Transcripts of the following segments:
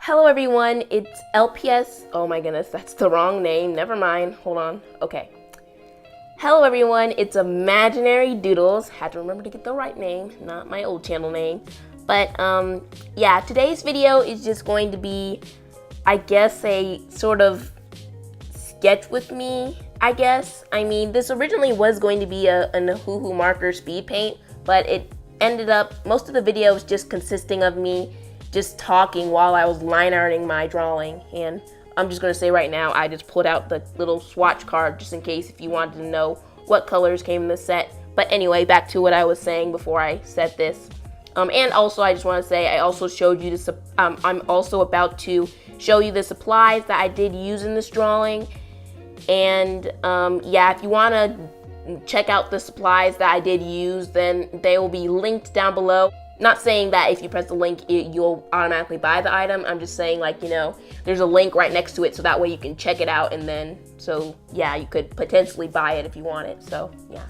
Hello everyone, it's LPS. Oh my goodness, that's the wrong name. Never mind. Hold on. Okay. Hello everyone, it's Imaginary Doodles. Had to remember to get the right name, not my old channel name. But yeah, today's video is just going to be, I guess, a sort of sketch with me, I guess. I mean, this originally was going to be a Nahuhu marker speed paint, but it ended up, most of the video was just consisting of me just talking while I was line arting my drawing. And I'm just gonna say right now, I just pulled out the little swatch card just in case if you wanted to know what colors came in the set. But anyway, back to what I was saying before I said this. And also, I just want to say I also showed you this. I'm also about to show you the supplies that I did use in this drawing. And yeah, if you want to check out the supplies that I did use, then they will be linked down below. Not saying that if you press the link, you'll automatically buy the item. I'm just saying, like, you know, there's a link right next to it, so that way you can check it out, and then, so yeah, you could potentially buy it if you want it. So yeah,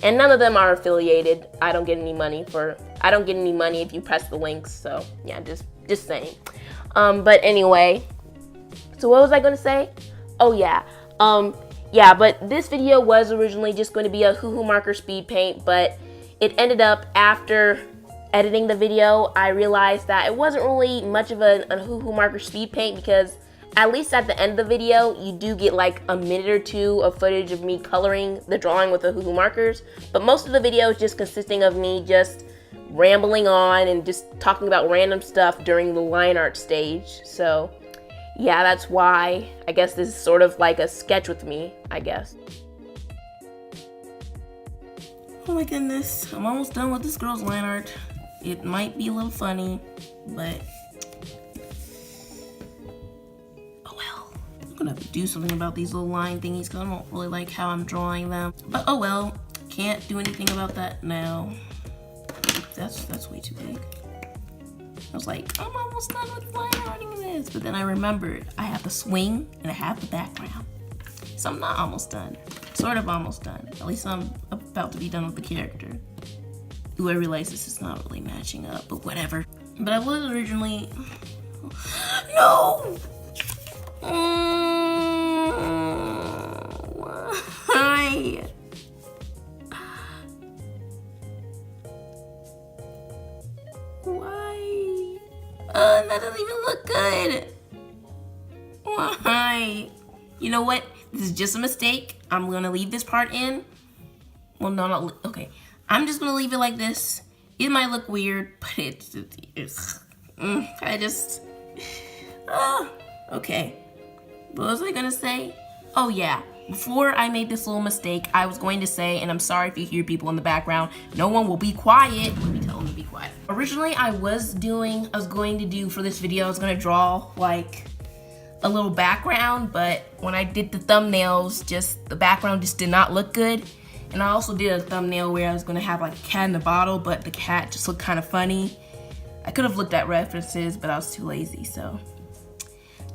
and none of them are affiliated. I don't get any money if you press the links. So yeah, just saying. But anyway, so what was I gonna say? Oh yeah, yeah. But this video was originally just going to be a Hoo-Hoo marker speed paint, but it ended up after editing the video, I realized that it wasn't really much of a Hoo-Hoo marker speed paint, because at least at the end of the video, you do get like a minute or two of footage of me coloring the drawing with the Hoo-Hoo markers. But most of the video is just consisting of me just rambling on and just talking about random stuff during the line art stage. So yeah, that's why I guess this is sort of like a sketch with me, I guess. Oh my goodness, I'm almost done with this girl's line art. It might be a little funny, but oh well. I'm gonna have to do something about these little line thingies because I don't really like how I'm drawing them. But oh well, can't do anything about that now. That's way too big. I was like, I'm almost done with line arting this, but then I remembered I have the swing and I have the background. So I'm not almost done. Sort of almost done. At least I'm about to be done with the character. Ooh, I realize this is not really matching up, but whatever. But I was originally... No! Why? Why? That doesn't even look good. Why? You know what? This is just a mistake. I'm gonna leave this part in. Well, no, not okay. I'm just gonna leave it like this. It might look weird, but it's okay. What was I gonna say? Oh yeah, before I made this little mistake, I was going to say, and I'm sorry if you hear people in the background, no one will be quiet. Let me tell them to be quiet. Originally, I was going to do for this video, I was gonna draw like a little background, but when I did the thumbnails, the background just did not look good. And I also did a thumbnail where I was gonna have like a cat in a bottle, but the cat just looked kind of funny. I could have looked at references, but I was too lazy, so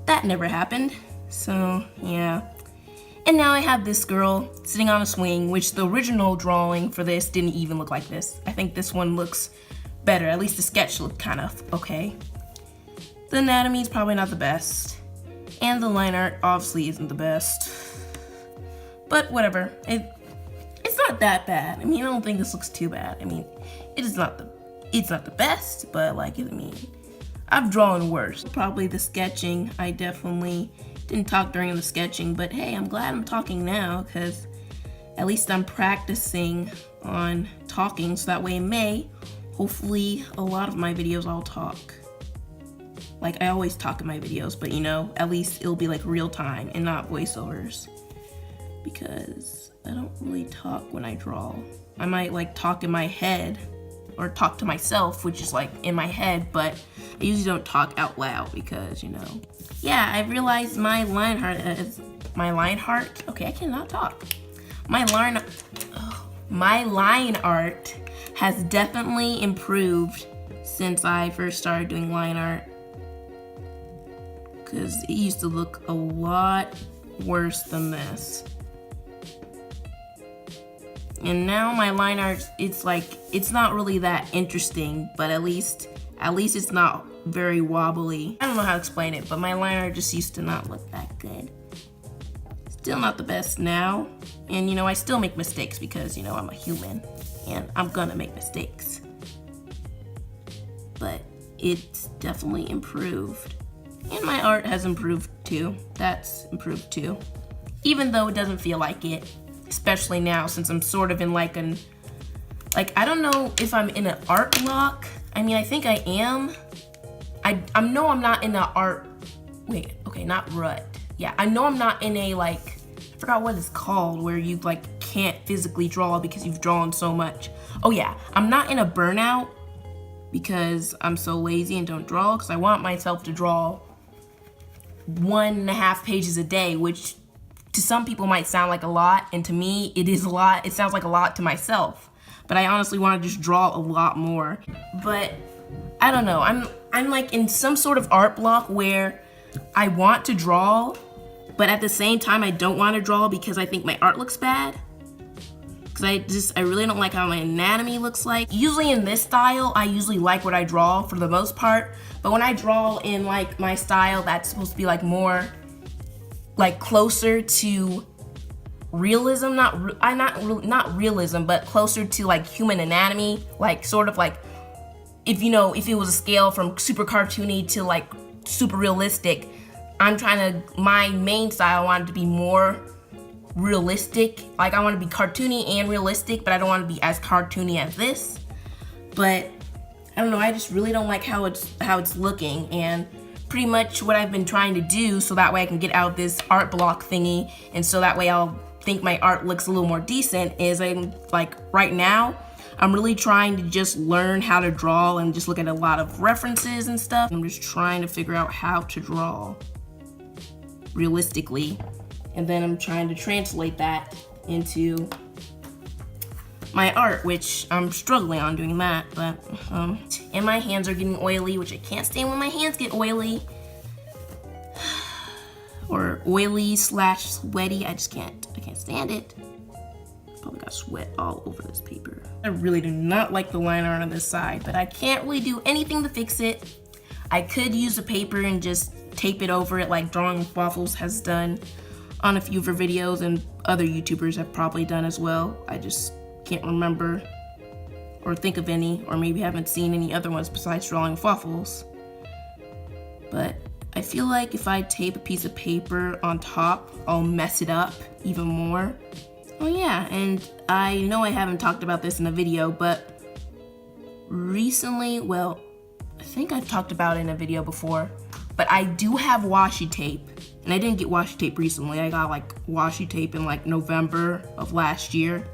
that never happened. So yeah. And now I have this girl sitting on a swing, which the original drawing for this didn't even look like this. I think this one looks better. At least the sketch looked kind of okay. The anatomy is probably not the best. And the line art obviously isn't the best. But whatever. It's not that bad. I mean, I don't think this looks too bad. I mean, it's not the best, but like, I mean, I've drawn worse. Probably the sketching, I definitely didn't talk during the sketching, but hey, I'm glad I'm talking now, because at least I'm practicing on talking, so that way in May, hopefully a lot of my videos I'll talk. Like, I always talk in my videos, but you know, at least it'll be like real time and not voiceovers, because I don't really talk when I draw. I might like talk in my head or talk to myself, which is like in my head, but I usually don't talk out loud because, you know. Yeah, I realized my line art, okay, I cannot talk. My line art has definitely improved since I first started doing line art, because it used to look a lot worse than this. And now my line art, it's like, it's not really that interesting, but at least it's not very wobbly. I don't know how to explain it, but my liner just used to not look that good. Still not the best now. And you know, I still make mistakes because, you know, I'm a human and I'm gonna make mistakes. But it's definitely improved. And my art has improved too. That's improved too. Even though it doesn't feel like it, especially now since I'm sort of in like I don't know if I'm in an art block. I mean, I think I am. I know I'm not in an art, wait, okay, not rut. Yeah, I know I'm not in a like, I forgot what it's called, where you like can't physically draw because you've drawn so much. Oh yeah, I'm not in a burnout because I'm so lazy and don't draw, because I want myself to draw 1.5 pages a day, which to some people might sound like a lot, and to me it is a lot. It sounds like a lot to myself, but I honestly want to just draw a lot more. But I don't know, I'm like in some sort of art block where I want to draw, but at the same time I don't want to draw because I think my art looks bad. Because I really don't like how my anatomy looks like. Usually in this style, I usually like what I draw for the most part, but when I draw in like my style that's supposed to be like more like closer to realism, not realism, but closer to like human anatomy, like sort of like if you know, if it was a scale from super cartoony to like super realistic, my main style I wanted to be more realistic. Like I want to be cartoony and realistic, but I don't want to be as cartoony as this. But I don't know, I just really don't like how it's looking, and pretty much what I've been trying to do so that way I can get out of this art block thingy, and so that way I'll think my art looks a little more decent, is I'm like right now I'm really trying to just learn how to draw and just look at a lot of references and stuff. I'm just trying to figure out how to draw realistically, and then I'm trying to translate that into my art, which I'm struggling on doing that, but and my hands are getting oily, which I can't stand when my hands get oily, or oily / sweaty. I can't stand it. Probably got sweat all over this paper. I really do not like the line art on this side, but I can't really do anything to fix it. I could use a paper and just tape it over it like Drawing with Waffles has done on a few of her videos, and other YouTubers have probably done as well. I just can't remember or think of any, or maybe haven't seen any other ones besides Drawing with Waffles. But I feel like if I tape a piece of paper on top, I'll mess it up even more. Oh yeah, and I know I haven't talked about this in a video, but recently, well, I think I've talked about it in a video before, but I do have washi tape, and I didn't get washi tape recently. I got like washi tape in like November of last year.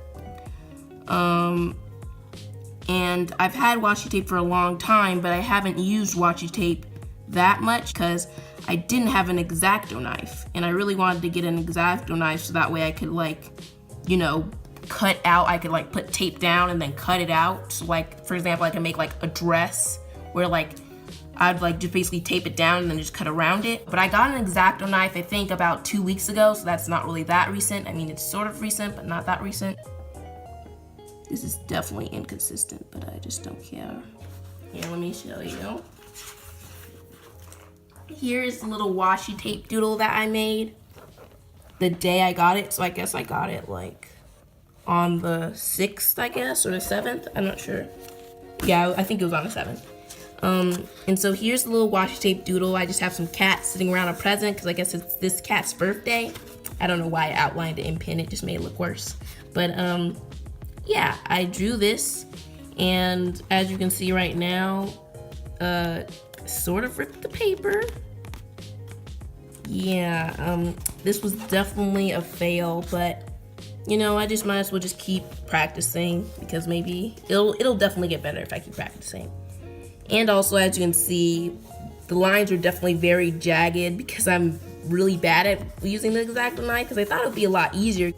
And I've had washi tape for a long time, but I haven't used washi tape that much because I didn't have an X-Acto knife, and I really wanted to get an X-Acto knife so that way I could like, you know, cut out, I could like put tape down and then cut it out. So like, for example, I can make like a dress where like I'd like just basically tape it down and then just cut around it. But I got an X-Acto knife, I think about 2 weeks ago, so that's not really that recent. I mean, it's sort of recent, but not that recent. This is definitely inconsistent, but I just don't care. Here, let me show you. Here's a little washi tape doodle that I made the day I got it. So I guess I got it like on the 6th, I guess, or the 7th. I'm not sure. Yeah, I think it was on the 7th. And so here's the little washi tape doodle. I just have some cats sitting around a present because I guess it's this cat's birthday. I don't know why I outlined it in pen. It just made it look worse. But yeah, I drew this, and as you can see right now, sort of ripped the paper. Yeah, this was definitely a fail, but you know, I just might as well just keep practicing because maybe it'll definitely get better if I keep practicing. And also, as you can see, the lines are definitely very jagged because I'm really bad at using the X-Acto knife, because I thought it would be a lot easier.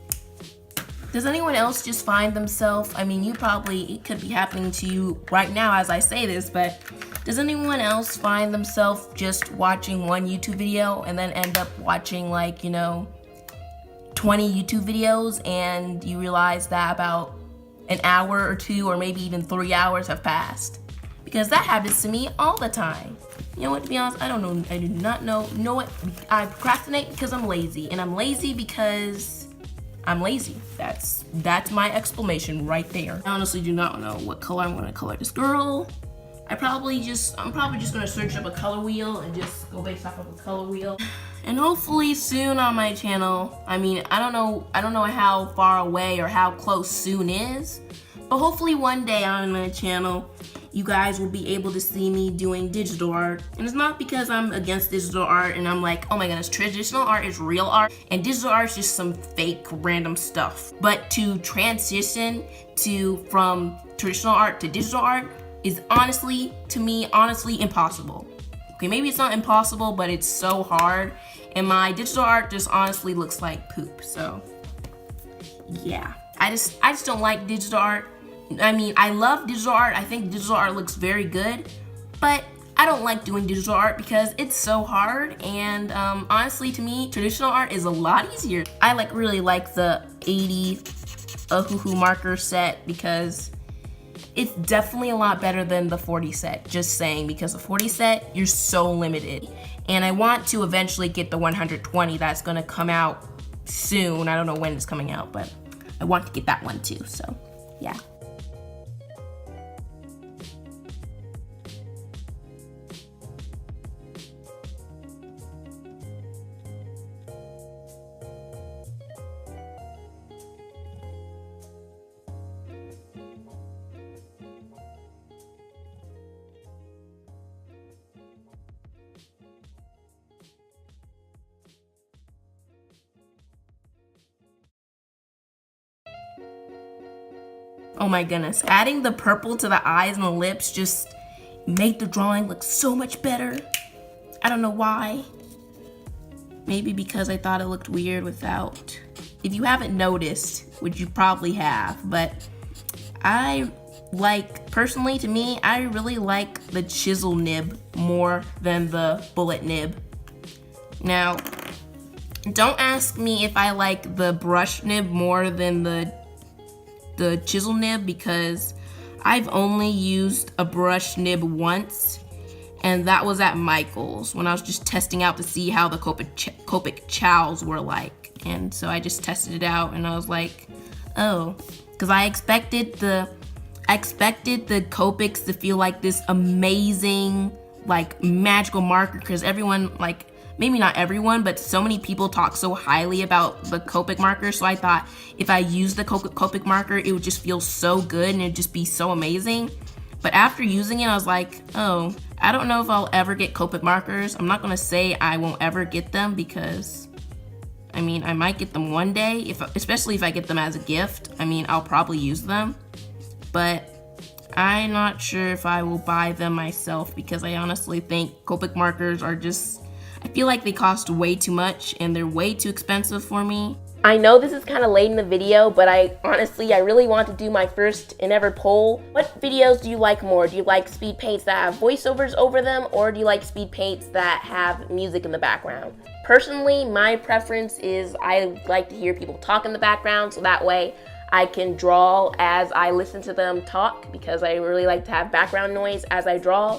Does anyone else just find themselves, I mean, it could be happening to you right now as I say this, but does anyone else find themselves just watching one YouTube video and then end up watching like, you know, 20 YouTube videos, and you realize that about an hour or 2 or maybe even 3 hours have passed? Because that happens to me all the time. You know what, to be honest, I don't know. I do not know. You know what? I procrastinate because I'm lazy. And I'm lazy because I'm lazy. That's my exclamation right there. I honestly do not know what color I'm gonna color this girl. I'm probably just gonna search up a color wheel and just go based off of a color wheel. And hopefully soon on my channel, I mean, I don't know how far away or how close soon is, but hopefully one day on my channel, you guys will be able to see me doing digital art. And it's not because I'm against digital art and I'm like, oh my goodness, traditional art is real art and digital art is just some fake random stuff. But to transition from traditional art to digital art is honestly, to me, impossible. Okay, maybe it's not impossible, but it's so hard. And my digital art just honestly looks like poop. So yeah, I just don't like digital art. I mean, I love digital art. I think digital art looks very good, but I don't like doing digital art because it's so hard. And honestly, to me, traditional art is a lot easier. I really like the 80 Ohuhu marker set because it's definitely a lot better than the 40 set, just saying, because the 40 set, you're so limited. And I want to eventually get the 120 that's gonna come out soon. I don't know when it's coming out, but I want to get that one too, so yeah. Oh my goodness, adding the purple to the eyes and the lips just made the drawing look so much better. I don't know why. Maybe because I thought it looked weird without. If you haven't noticed, which you probably have, but personally to me, I really like the chisel nib more than the bullet nib. Now, don't ask me if I like the brush nib more than the chisel nib because I've only used a brush nib once, and that was at Michael's when I was just testing out to see how the Copic chows were like. And so I just tested it out and I was like, oh, because I expected the Copics to feel like this amazing, like magical marker, because everyone, like, maybe not everyone, but so many people talk so highly about the Copic marker. So I thought if I used the Copic marker, it would just feel so good and it'd just be so amazing. But after using it, I was like, oh, I don't know if I'll ever get Copic markers. I'm not gonna say I won't ever get them because, I mean, I might get them one day, especially if I get them as a gift. I mean, I'll probably use them, but I'm not sure if I will buy them myself because I honestly think Copic markers are just, I feel like they cost way too much and they're way too expensive for me. I know this is kind of late in the video, but I really want to do my first and ever poll. What videos do you like more? Do you like speed paints that have voiceovers over them, or do you like speed paints that have music in the background? Personally, my preference is I like to hear people talk in the background, so that way I can draw as I listen to them talk, because I really like to have background noise as I draw.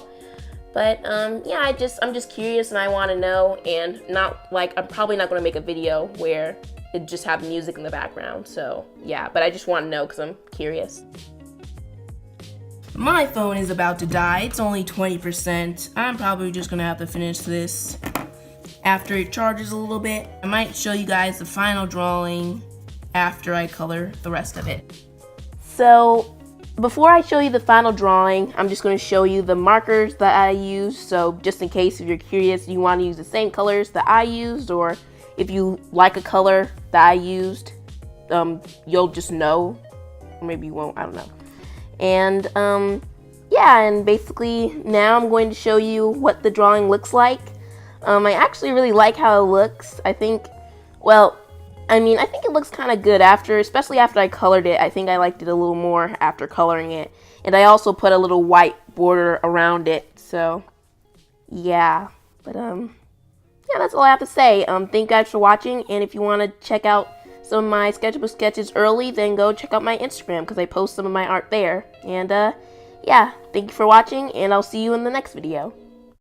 But yeah, I'm just curious and I want to know, and not like, I'm probably not going to make a video where it just have music in the background. So yeah, but I just want to know because I'm curious. My phone is about to die. It's only 20%. I'm probably just going to have to finish this after it charges a little bit. I might show you guys the final drawing after I color the rest of it. So before I show you the final drawing, I'm just going to show you the markers that I used. So just in case if you're curious, you want to use the same colors that I used, or if you like a color that I used, you'll just know, or maybe you won't, I don't know. And yeah, and basically now I'm going to show you what the drawing looks like. I actually really like how it looks. I think it looks kind of good especially after I colored it. I think I liked it a little more after coloring it. And I also put a little white border around it. So yeah, but yeah, that's all I have to say. Thank you guys for watching, and if you want to check out some of my sketchbook sketches early, then go check out my Instagram because I post some of my art there. And yeah, thank you for watching, and I'll see you in the next video.